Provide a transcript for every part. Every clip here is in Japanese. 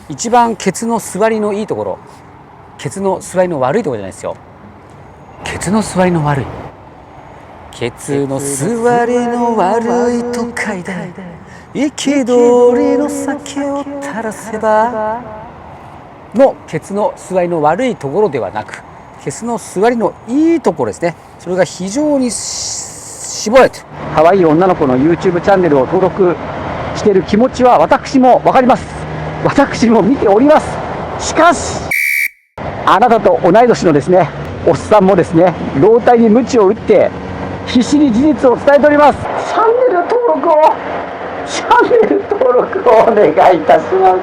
一番ケツの座りのいいところ、ケツの座りの悪いところじゃないですよ。ケツの座りの悪い、ケツの座りの悪いと書いて憤りの酒を垂らせばのケツの座りの悪いところではなく、ケツの座りのいいところですね。それが非常に絞られて、可愛い女の子の YouTube チャンネルを登録している気持ちは私も分かります。私も見ております。しかしあなたと同い年のですねおっさんもですね、老体に鞭を打って必死に事実を伝えております。チャンネル登録をお願いいたします。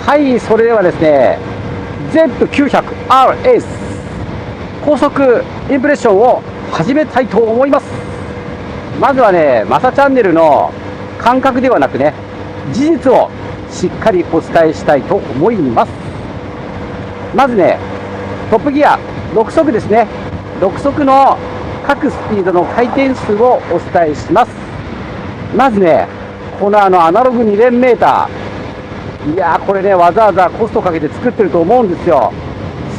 はい、それではですね Z900RS 高速インプレッションを始めたいと思います。まずはね、マサチャンネルの感覚ではなくね、事実をしっかりお伝えしたいと思います。まずね、トップギア6速ですね。6速の各スピードの回転数をお伝えします。まずね、このアナログ2連メーター、いやー、これね、わざわざコストかけて作ってると思うんですよ。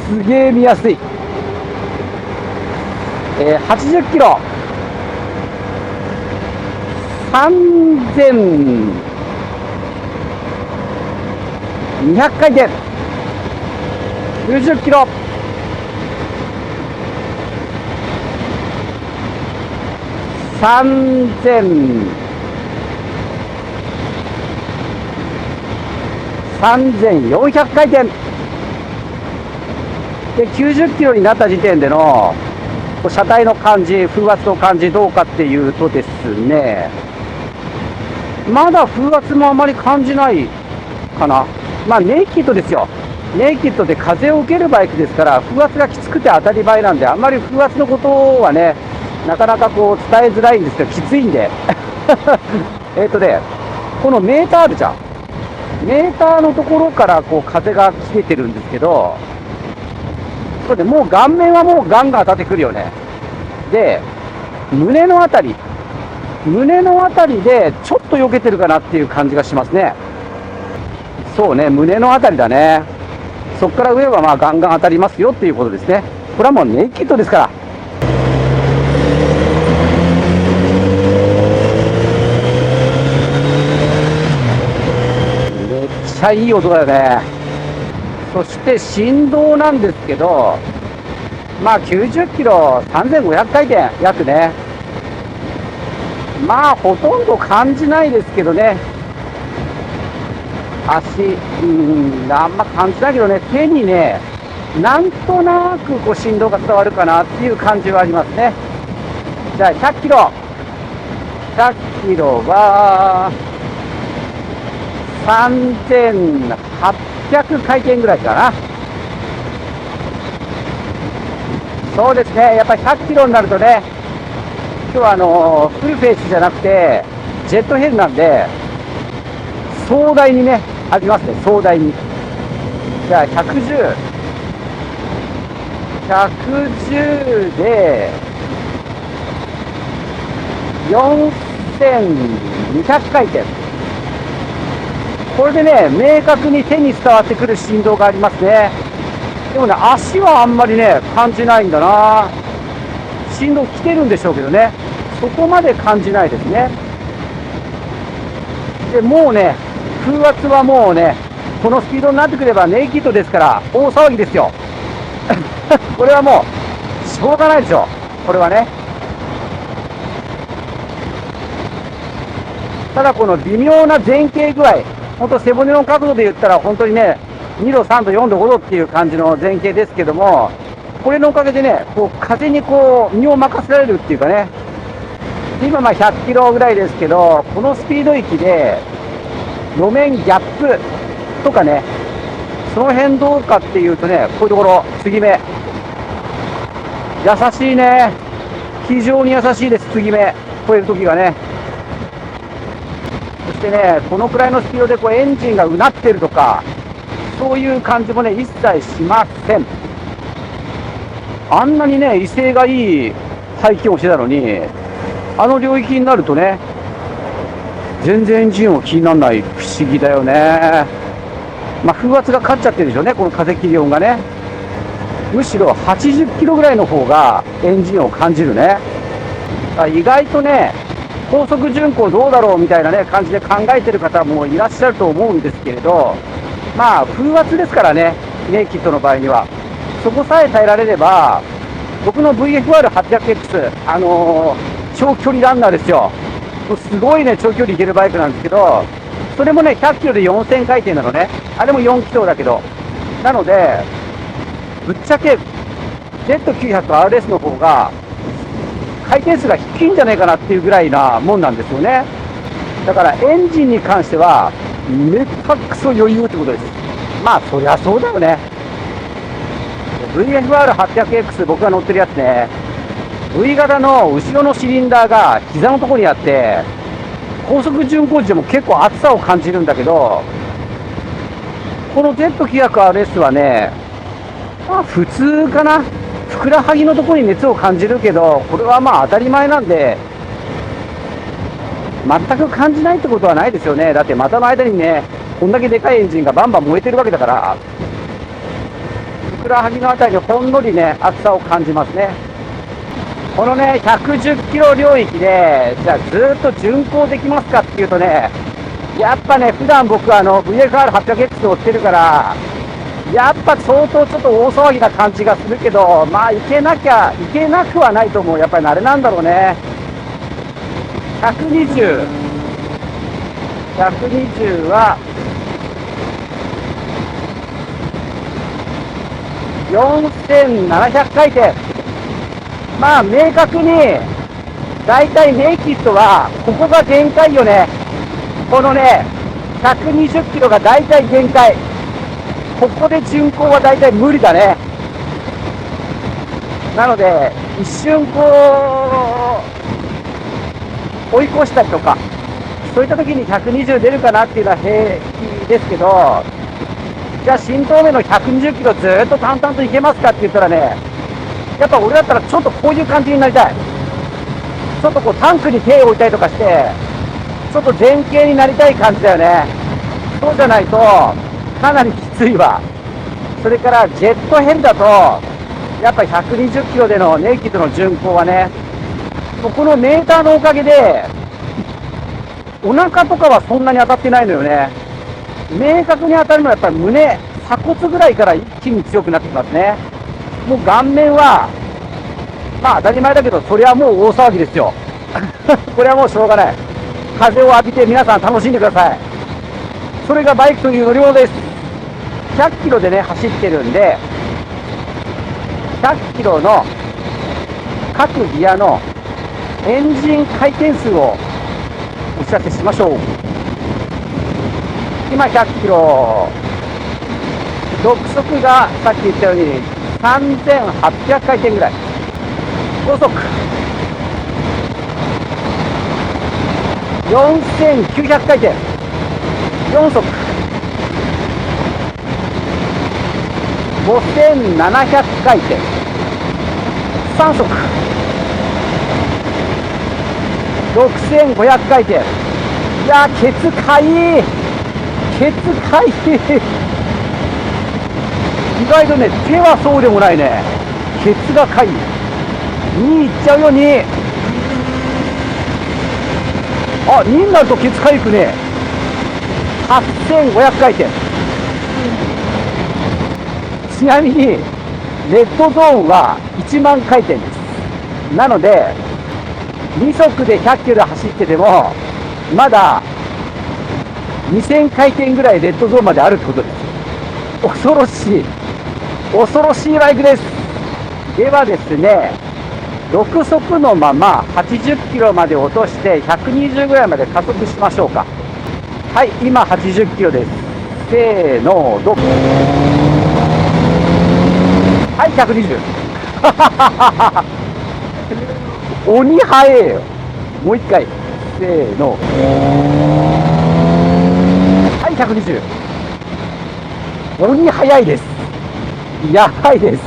すげー見やすい。80キロ3200回転、90キロ3400回転で、90キロになった時点での車体の感じ、風圧の感じどうかっていうとですね、まだ風圧もあまり感じないかな。まあネイキッドですよ。ネイキッドで風を受けるバイクですから、風圧がきつくて当たり前なんで、あんまり風圧のことはね、なかなかこう伝えづらいんですけど、きついんでこのメーターあるじゃん。メーターのところからこう風が切れてるんですけど、これでもう顔面はもうガンガン当たってくるよね。で、胸のあたりでちょっと避けてるかなっていう感じがしますね。そうね、胸のあたりだね。そこから上はまあガンガン当たりますよっていうことですね。これはもうネイキッドですから。めっちゃいい音だよね。そして振動なんですけど、まあ90キロ3500回転約ね。まあほとんど感じないですけどね。足、あんま感じないけどね、手にね、なんとなくこう振動が伝わるかなっていう感じはありますね。じゃあ100キロは3800回転ぐらいかな。そうですね、やっぱり100キロになるとね、今日はフルフェイスじゃなくてジェットヘルなんで、壮大にねありますね、壮大に。じゃあ110で4200回転。これでね、明確に手に伝わってくる振動がありますね。でもね、足はあんまりね感じないんだな。振動来てるんでしょうけどね、そこまで感じないですね。でもうね、風圧はもうね、このスピードになってくればネイキッドですから大騒ぎですよこれはもうしょうがないでしょ、これはね。ただこの微妙な前傾具合、本当背骨の角度で言ったら本当にね、2度、3度、4度、5度っていう感じの前傾ですけども、これのおかげでね、こう風にこう身を任せられるっていうかね、今まあ100キロぐらいですけど、このスピード域で路面ギャップとかね、その辺どうかっていうとね、こういうところ、継ぎ目。優しいね。非常に優しいです、継ぎ目。超えるときがね。そしてね、このくらいのスピードでこうエンジンがうなってるとか、そういう感じもね、一切しません。あんなにね、威勢がいい排気をしてたのに、あの領域になるとね、全然エンジン音気にならない。不思議だよね。まあ、風圧が勝っちゃってるでしょうね、この風切り音がね。むしろ80キロぐらいの方がエンジンを感じるね。意外とね、高速巡航どうだろうみたいなね、感じで考えてる方もいらっしゃると思うんですけれど、まあ、風圧ですからね、ネイキッドの場合には。そこさえ耐えられれば、僕の VFR800X、長距離ランナーですよ。すごいね、長距離行けるバイクなんですけど、それもね、100キロで4000回転なのね。あれも4気筒だけど。なので、ぶっちゃけ、Z900RS の方が、回転数が低いんじゃないかなっていうぐらいなもんなんですよね。だからエンジンに関しては、めったくそ余裕ってことです。まあ、そりゃそうだよね。VFR800X、僕が乗ってるやつね。V 型の後ろのシリンダーが膝のところにあって、高速巡航時でも結構熱さを感じるんだけど、この Z900RS はね、まあ普通かな。ふくらはぎのところに熱を感じるけど、これはまあ当たり前なんで、全く感じないってことはないですよね。だって股の間にね、こんだけでかいエンジンがバンバン燃えてるわけだから、ふくらはぎのあたりでほんのりね、熱さを感じますね。このね、110キロ領域で、じゃあずっと巡航できますかっていうとね、やっぱね、普段僕VFR800X 乗ってるから、やっぱ相当ちょっと大騒ぎな感じがするけど、まあいけなくはないと思う。やっぱりあれなんだろうね。120は、4700回転。まあ明確に、だいたいネイキッドは、ここが限界よね。このね、120キロがだいたい限界。ここで巡航はだいたい無理だね。なので、一瞬こう、追い越したりとか、そういった時に120出るかなっていうのは平気ですけど、じゃあ新東名の120キロずっと淡々といけますかって言ったらね、やっぱ俺だったらちょっとこういう感じになりたい。ちょっとこうタンクに手を置いたりとかして、ちょっと前傾になりたい感じだよね。そうじゃないと、かなりきついわ。それからジェットヘリだと、やっぱり120キロでのネイキッドの巡航はね、このメーターのおかげで、お腹とかはそんなに当たってないのよね。明確に当たるのはやっぱり胸、鎖骨ぐらいから一気に強くなってきますね。もう顔面は、まあ当たり前だけど、それはもう大騒ぎですよ。これはもうしょうがない。風を浴びて皆さん楽しんでください。それがバイクという乗り物です。100キロでね、走ってるんで、100キロの各ギアのエンジン回転数をお知らせしましょう。今100キロ、独速がさっき言ったように3800回転ぐらい。高速4900回転。4速5700回転。3速6500回転。いやー、ケツかいい。ケツかいい。意外とね、手はそうでもないね。ケツがかいい。2いっちゃうよ、2。あ、2になるとケツかゆくね。8500回転。ちなみに、レッドゾーンは1万回転です。なので、2速で100キロ走ってても、まだ2000回転ぐらいレッドゾーンまであるってことです。恐ろしい。恐ろしいバイクです。ではですね、6速のまま80キロまで落として120ぐらいまで加速しましょうか。はい、今80キロです。せーの、どうはい、120。鬼速えよ。もう一回。せーの。はい、120。鬼速いです。やばいです。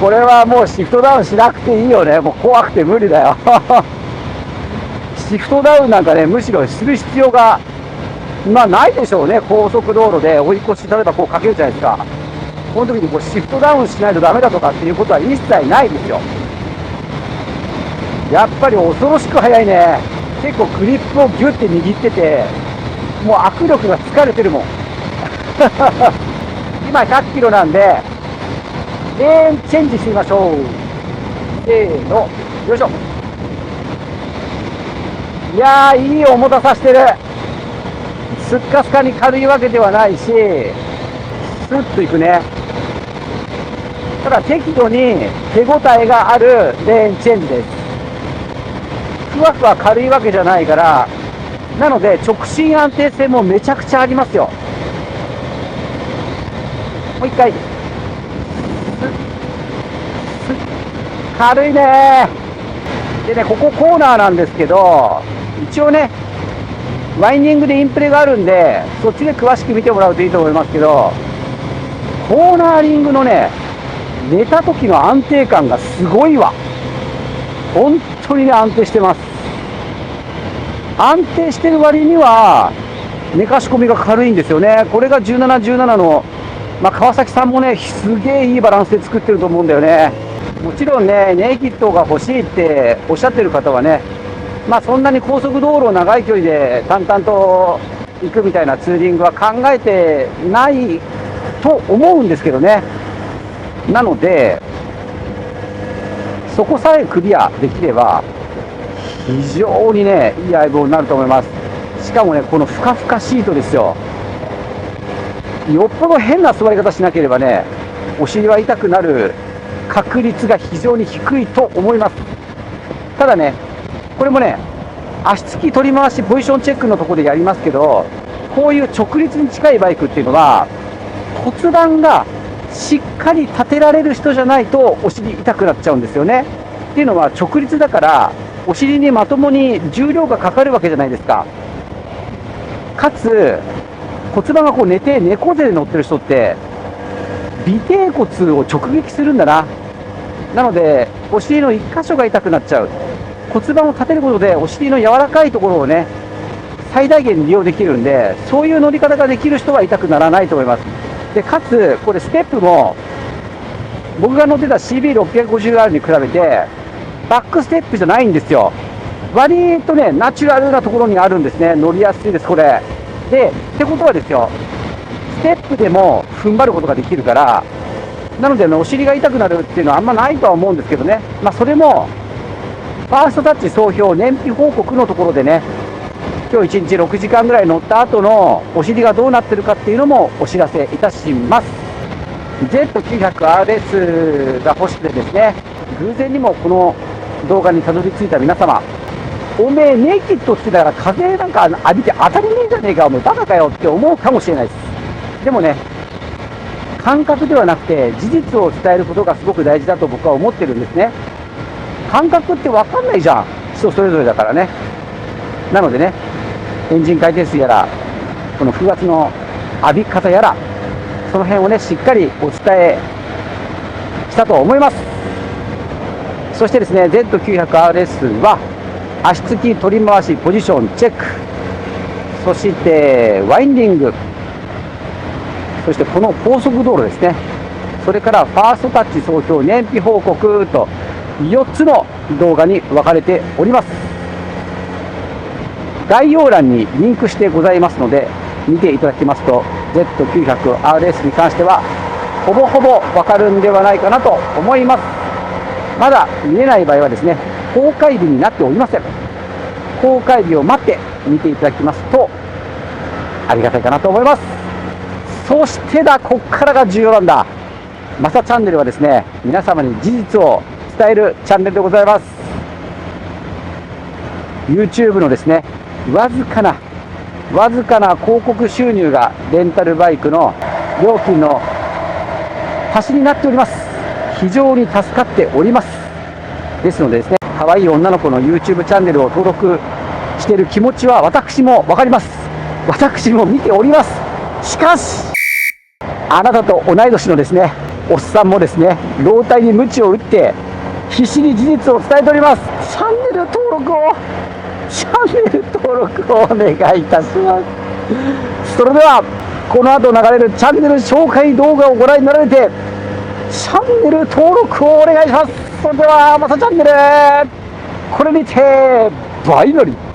これはもうシフトダウンしなくていいよね。もう怖くて無理だよ。シフトダウンなんかね、むしろする必要が、まあないでしょうね。高速道路で追い越し、例えばこうかけるじゃないですか。この時にこうシフトダウンしないとダメだとかっていうことは一切ないですよ。やっぱり恐ろしく速いね。結構グリップをギュッて握ってて、もう握力が疲れてるもん。今100キロなんで、レーンチェンジしてみましょう。せーの、よいしょ。いやー、いい重たさしてる。すっかすかに軽いわけではないし、スッといくね。ただ適度に手応えがあるレーンチェンジです。ふわふわ軽いわけじゃないから、なので直進安定性もめちゃくちゃありますよ。もう一回。軽いね。でね、ここコーナーなんですけど、一応ね、ワインディングでインプレがあるんで、そっちで詳しく見てもらうといいと思いますけど、コーナーリングのね、寝た時の安定感がすごいわ。本当にね、安定してます。安定してる割には、寝かし込みが軽いんですよね。これが17、17の、まあ、川崎さんもね、すげえいいバランスで作ってると思うんだよね。もちろんね、ネイキッドが欲しいっておっしゃってる方はね、まあそんなに高速道路を長い距離で淡々と行くみたいなツーリングは考えてないと思うんですけどね。なので、そこさえクリアできれば、非常にね、いい相棒になると思います。しかもね、このふかふかシートですよ。よっぽど変な座り方しなければね、お尻は痛くなる確率が非常に低いと思います。ただね、これもね、足つき取り回しポジションチェックのところでやりますけど、こういう直立に近いバイクっていうのは、骨盤がしっかり立てられる人じゃないとお尻痛くなっちゃうんですよね。っていうのは直立だから、お尻にまともに重量がかかるわけじゃないですか。かつ、骨盤がこう寝て猫背で乗ってる人って、尾てい骨を直撃するんだな。なので、お尻の一箇所が痛くなっちゃう。骨盤を立てることで、お尻の柔らかいところをね、最大限利用できるんで、そういう乗り方ができる人は痛くならないと思います。で、かつ、これステップも、僕が乗ってた CB650R に比べて、バックステップじゃないんですよ。割とね、ナチュラルなところにあるんですね。乗りやすいです、これ。で、ってことはですよ、ステップでも踏ん張ることができるから、なので、ね、お尻が痛くなるっていうのはあんまないとは思うんですけどね。まあ、それも、ファーストタッチ総評燃費報告のところでね、今日1日6時間ぐらい乗った後のお尻がどうなってるかっていうのもお知らせいたします。Z900RS が欲しくてですね、偶然にもこの動画にたどり着いた皆様、おめえネイキッドってだから風なんか浴びて当たりねえじゃねえか、お前バカかよって思うかもしれないです。でもね、感覚ではなくて事実を伝えることがすごく大事だと僕は思ってるんですね。感覚って分かんないじゃん、人それぞれだからね。なのでね、エンジン回転数やら、この風圧の浴び方やら、その辺をね、しっかりお伝えしたと思います。そしてですね、Z900RS は、足つき取り回しポジションチェック、そしてワインディング、そしてこの高速道路ですね、それからファーストタッチ総評燃費報告と4つの動画に分かれております。概要欄にリンクしてございますので、見ていただきますと Z900RS に関してはほぼほぼ分かるんではないかなと思います。まだ見えない場合はですね、公開日になっておりません。公開日を待って見ていただきますとありがたいかなと思います。そしてこっからが重要なんだ。マサチャンネルはですね、皆様に事実を伝えるチャンネルでございます。YouTube のですね、わずかな広告収入がレンタルバイクの料金の足しになっております。非常に助かっております。ですのでですね、可愛い女の子の YouTube チャンネルを登録している気持ちは私も分かります。私も見ております。しかしあなたと同い年のですね、おっさんもですね、老体に鞭を打って必死に事実を伝えております。チャンネル登録をお願いいたします。それではこの後流れるチャンネル紹介動画をご覧になられてチャンネル登録をお願いします。それではマサチャンネルこれにてバイナリー。